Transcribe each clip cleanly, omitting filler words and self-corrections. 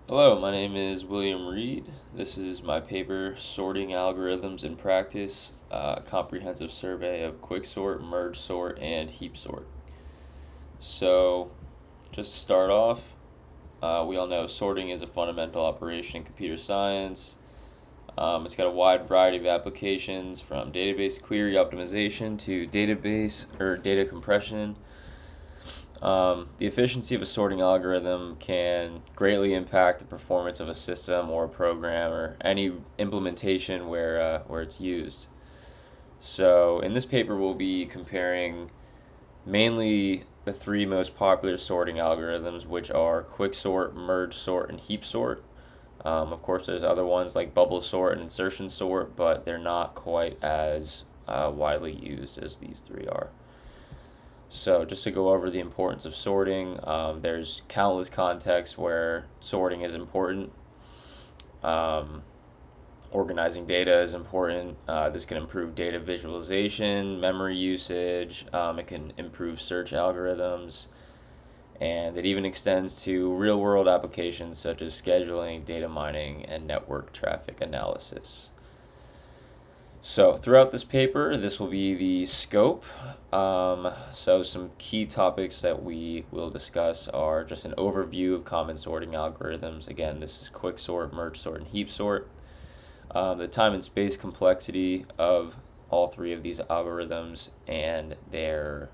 Hello, my name is William Reed. This is my paper, Sorting Algorithms in Practice, comprehensive survey of Quicksort, Mergesort, and Heapsort. So, just to start off, we all know sorting is a fundamental operation in computer science. It's got a wide variety of applications from database query optimization to database or data compression. The efficiency of a sorting algorithm can greatly impact the performance of a system or a program or any implementation where it's used. So in this paper, we'll be comparing mainly the three most popular sorting algorithms, which are Quicksort, Mergesort, and Heapsort. Of course, there's other ones like bubble sort and insertion sort, but they're not quite as widely used as these three are. So just to go over the importance of sorting, there's countless contexts where sorting is important. Um, Organizing data is important. This can improve data visualization, memory usage. It can improve search algorithms. And it even extends to real world applications such as scheduling, data mining, and network traffic analysis. So throughout this paper, this will be the scope. So some key topics that we will discuss are just an overview of common sorting algorithms. Again, this is Quicksort, Mergesort, and Heapsort. The time and space complexity of all three of these algorithms and their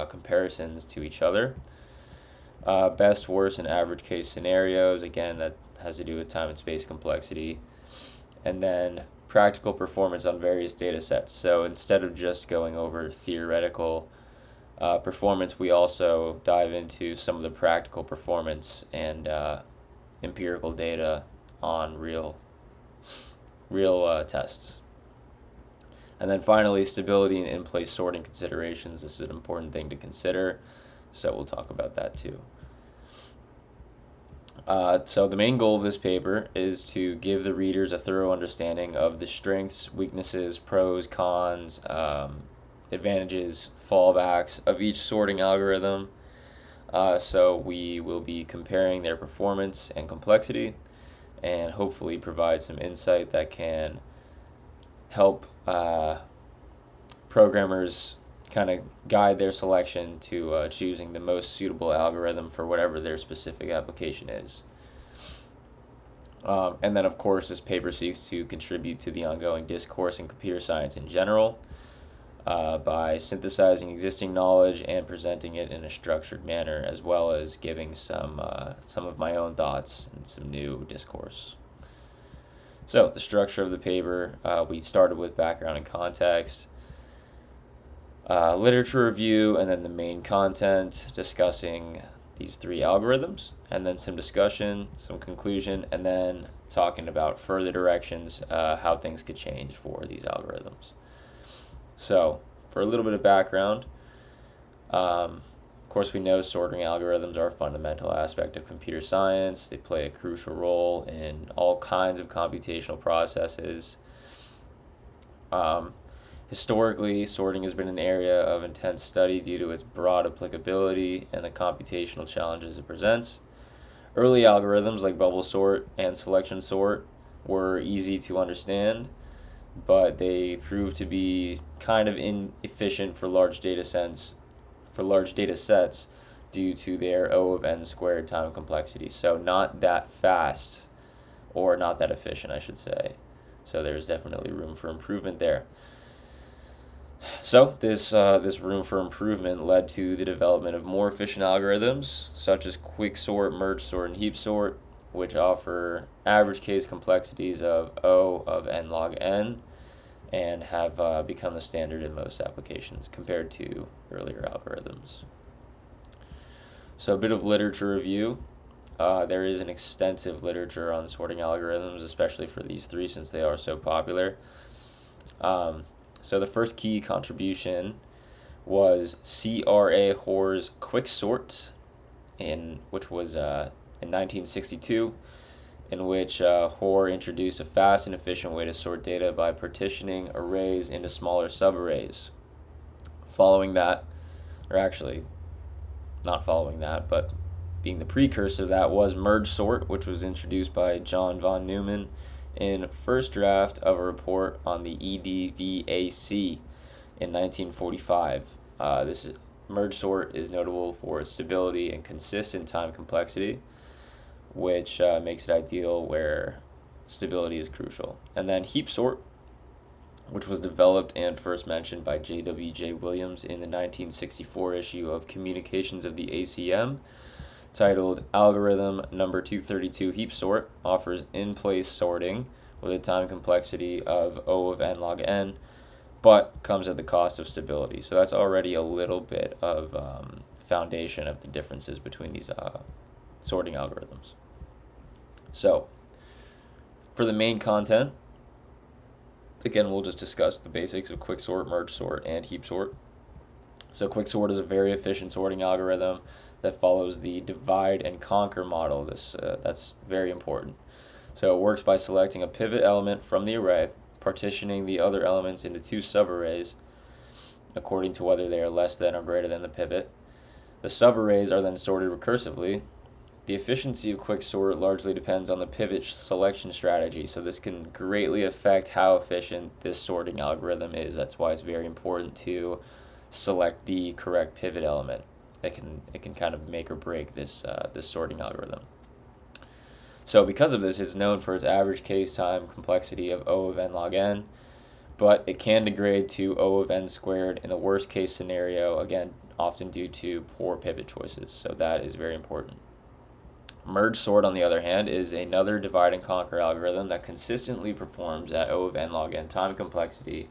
comparisons to each other. Best, worst, and average case scenarios. Again, that has to do with time and space complexity. And then practical performance on various data sets. So instead of just going over theoretical performance, we also dive into some of the practical performance and empirical data on real tests. And then finally, stability and in-place sorting considerations. This is an important thing to consider, so we'll talk about that too. So the main goal of this paper is to give the readers a thorough understanding of the strengths, weaknesses, pros, cons, advantages, fallbacks of each sorting algorithm. So we will be comparing their performance and complexity and hopefully provide some insight that can help programmers kind of guide their selection to choosing the most suitable algorithm for whatever their specific application is. And then, of course, this paper seeks to contribute to the ongoing discourse in computer science in general by synthesizing existing knowledge and presenting it in a structured manner, as well as giving some of my own thoughts and some new discourse. So, the structure of the paper, we started with background and context, literature review, and then the main content discussing these three algorithms, and then some discussion, some conclusion, and then talking about further directions, how things could change for these algorithms. So, for a little bit of background, of course, we know sorting algorithms are a fundamental aspect of computer science. They play a crucial role in all kinds of computational processes. Historically, sorting has been an area of intense study due to its broad applicability and the computational challenges it presents. Early algorithms like bubble sort and selection sort were easy to understand, but they proved to be kind of inefficient for large data sets due to their O of n squared time complexity. So not that fast, or not that efficient, I should say. So there's definitely room for improvement there. So this room for improvement led to the development of more efficient algorithms such as Quicksort, Mergesort, and Heapsort, which offer average case complexities of O of n log n and have become the standard in most applications compared to earlier algorithms. So a bit of literature review. There is an extensive literature on sorting algorithms, especially for these three since they are so popular. So the first key contribution was C.R.A. Hoare's Quicksort, which was in 1962, in which Hoare introduced a fast and efficient way to sort data by partitioning arrays into smaller subarrays. Following that, or actually not following that, but being the precursor to that, was Mergesort, which was introduced by John von Neumann in first draft of a report on the EDVAC in 1945. Mergesort is notable for its stability and consistent time complexity, which makes it ideal where stability is crucial. And then Heapsort, which was developed and first mentioned by J.W.J. Williams in the 1964 issue of Communications of the ACM, titled Algorithm Number 232 Heapsort, offers in-place sorting with a time complexity of O of n log n, but comes at the cost of stability. So that's already a little bit of foundation of the differences between these sorting algorithms. So for the main content, again, we'll just discuss the basics of Quicksort, Mergesort, and Heapsort. So Quicksort is a very efficient sorting algorithm that follows the divide and conquer model. That's very important. So it works by selecting a pivot element from the array, partitioning the other elements into two subarrays according to whether they are less than or greater than the pivot. The subarrays are then sorted recursively. The efficiency of Quicksort largely depends on the pivot selection strategy, so this can greatly affect how efficient this sorting algorithm is. That's why it's very important to select the correct pivot element. It can kind of make or break this sorting algorithm. So because of this, it's known for its average case time complexity of O of n log n, but it can degrade to O of n squared in the worst case scenario, again, often due to poor pivot choices. So that is very important. Mergesort, on the other hand, is another divide and conquer algorithm that consistently performs at O of n log n time complexity,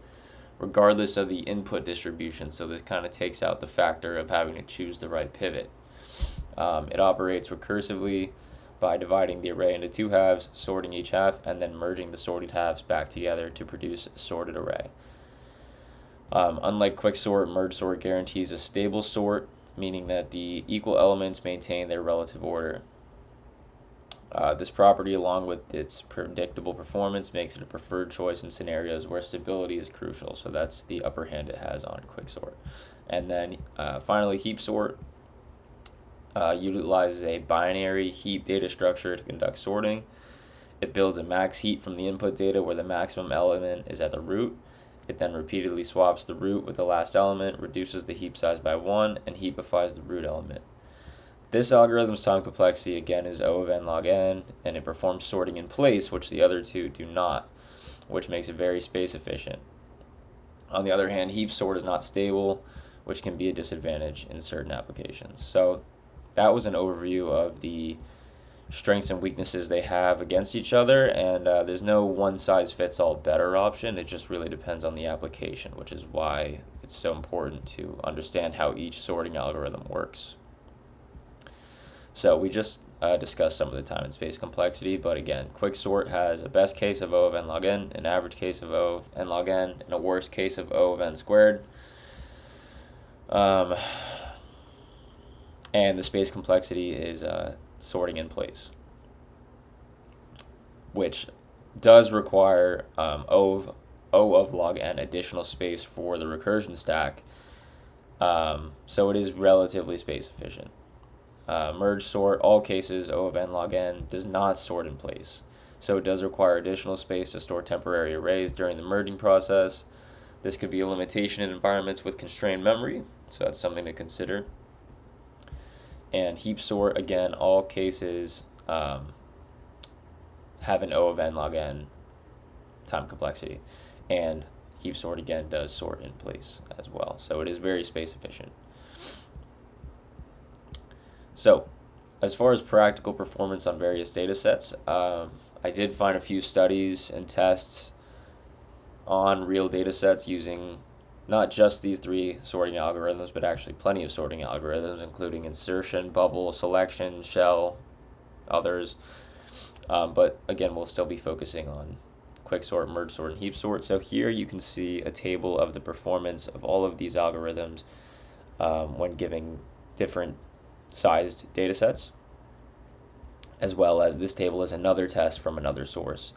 regardless of the input distribution. So this kind of takes out the factor of having to choose the right pivot. It operates recursively by dividing the array into two halves, sorting each half, and then merging the sorted halves back together to produce a sorted array. Unlike Quicksort, Mergesort guarantees a stable sort, meaning that the equal elements maintain their relative order. This property, along with its predictable performance, makes it a preferred choice in scenarios where stability is crucial. So that's the upper hand it has on Quicksort. And then finally, Heapsort utilizes a binary heap data structure to conduct sorting. It builds a max heap from the input data where the maximum element is at the root. It then repeatedly swaps the root with the last element, reduces the heap size by 1, and heapifies the root element. This algorithm's time complexity, again, is O of n log n, and it performs sorting in place, which the other two do not, which makes it very space efficient. On the other hand, Heapsort is not stable, which can be a disadvantage in certain applications. So that was an overview of the strengths and weaknesses they have against each other, and there's no one-size-fits-all better option. It just really depends on the application, which is why it's so important to understand how each sorting algorithm works. So we just discussed some of the time and space complexity, but again, Quicksort has a best case of O of n log n, an average case of O of n log n, and a worst case of O of n squared. And the space complexity is sorting in place, which does require O of log n additional space for the recursion stack. So it is relatively space efficient. Mergesort, all cases O of n log n, does not sort in place. So it does require additional space to store temporary arrays during the merging process. This could be a limitation in environments with constrained memory, so that's something to consider. And Heapsort, again, all cases have an O of n log n time complexity. And Heapsort, again, does sort in place as well. So it is very space efficient. So, as far as practical performance on various data sets, I did find a few studies and tests on real data sets using not just these three sorting algorithms, but actually plenty of sorting algorithms, including insertion, bubble, selection, shell, others. But again, we'll still be focusing on Quicksort, Mergesort, and Heapsort. So here you can see a table of the performance of all of these algorithms when giving different sized data sets, as well as this table is another test from another source,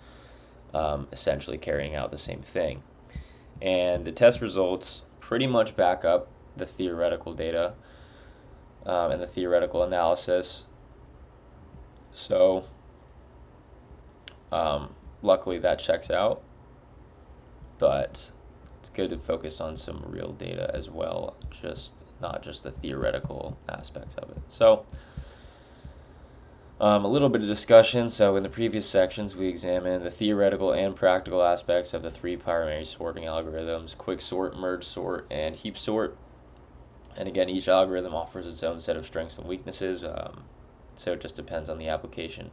essentially carrying out the same thing. And the test results pretty much back up the theoretical data and the theoretical analysis. So luckily that checks out, but it's good to focus on some real data as well, not just the theoretical aspects of it. So a little bit of discussion. So in the previous sections, we examined the theoretical and practical aspects of the three primary sorting algorithms: Quicksort, Mergesort, and Heapsort. And again, each algorithm offers its own set of strengths and weaknesses, so it just depends on the application.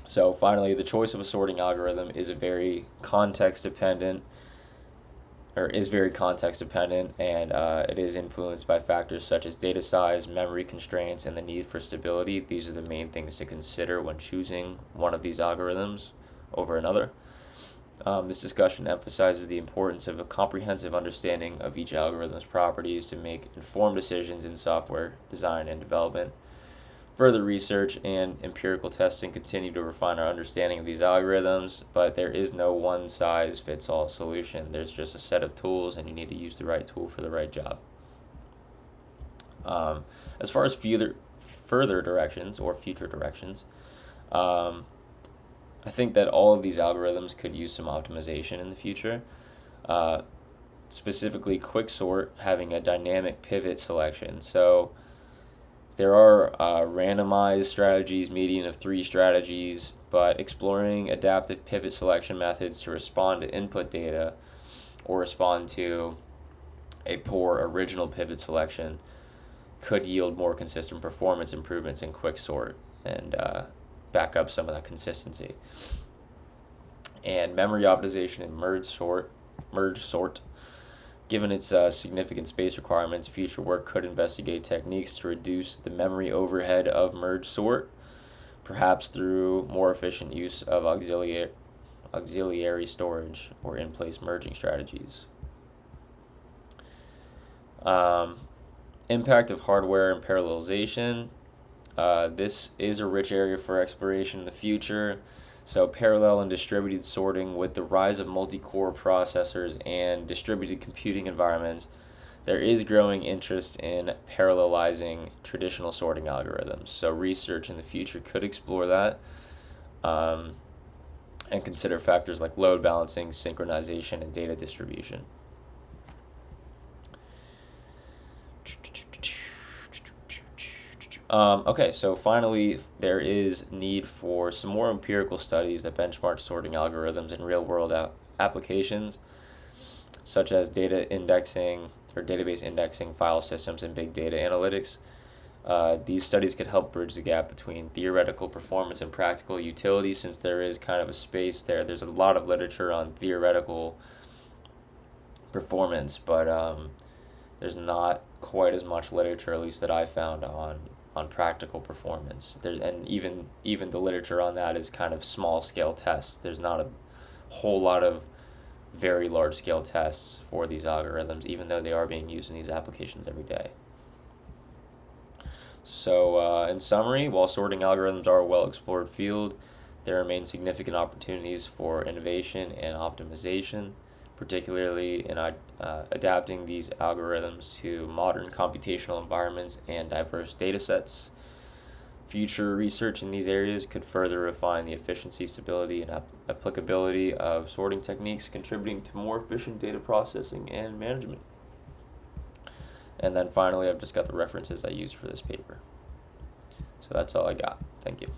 So finally, the choice of a sorting algorithm is very context dependent, and it is influenced by factors such as data size, memory constraints, and the need for stability. These are the main things to consider when choosing one of these algorithms over another. This discussion emphasizes the importance of a comprehensive understanding of each algorithm's properties to make informed decisions in software design and development. Further research and empirical testing continue to refine our understanding of these algorithms, but there is no one-size-fits-all solution. There's just a set of tools, and you need to use the right tool for the right job. As far as further directions or future directions, I think that all of these algorithms could use some optimization in the future. Specifically, Quicksort having a dynamic pivot selection. So there are randomized strategies, median of 3 strategies, but exploring adaptive pivot selection methods to respond to input data or respond to a poor original pivot selection could yield more consistent performance improvements in Quicksort and back up some of that consistency. And memory optimization in Mergesort. Given its significant space requirements, future work could investigate techniques to reduce the memory overhead of Mergesort, perhaps through more efficient use of auxiliary storage or in-place merging strategies. Impact of hardware and parallelization. This is a rich area for exploration in the future. So parallel and distributed sorting, with the rise of multi-core processors and distributed computing environments, there is growing interest in parallelizing traditional sorting algorithms. So research in the future could explore that and consider factors like load balancing, synchronization, and data distribution. Okay, so finally, there is need for some more empirical studies that benchmark sorting algorithms in real-world applications, such as data indexing or database indexing, file systems, and big data analytics. These studies could help bridge the gap between theoretical performance and practical utility, since there is kind of a space there. There's a lot of literature on theoretical performance, but there's not quite as much literature, at least that I found, on practical performance. And even the literature on that is kind of small scale tests. There's not a whole lot of very large scale tests for these algorithms, even though they are being used in these applications every day. So in summary, while sorting algorithms are a well explored field, there remain significant opportunities for innovation and optimization, particularly in adapting these algorithms to modern computational environments and diverse data sets. Future research in these areas could further refine the efficiency, stability, and applicability of sorting techniques, contributing to more efficient data processing and management. And then finally, I've just got the references I used for this paper. So that's all I got. Thank you.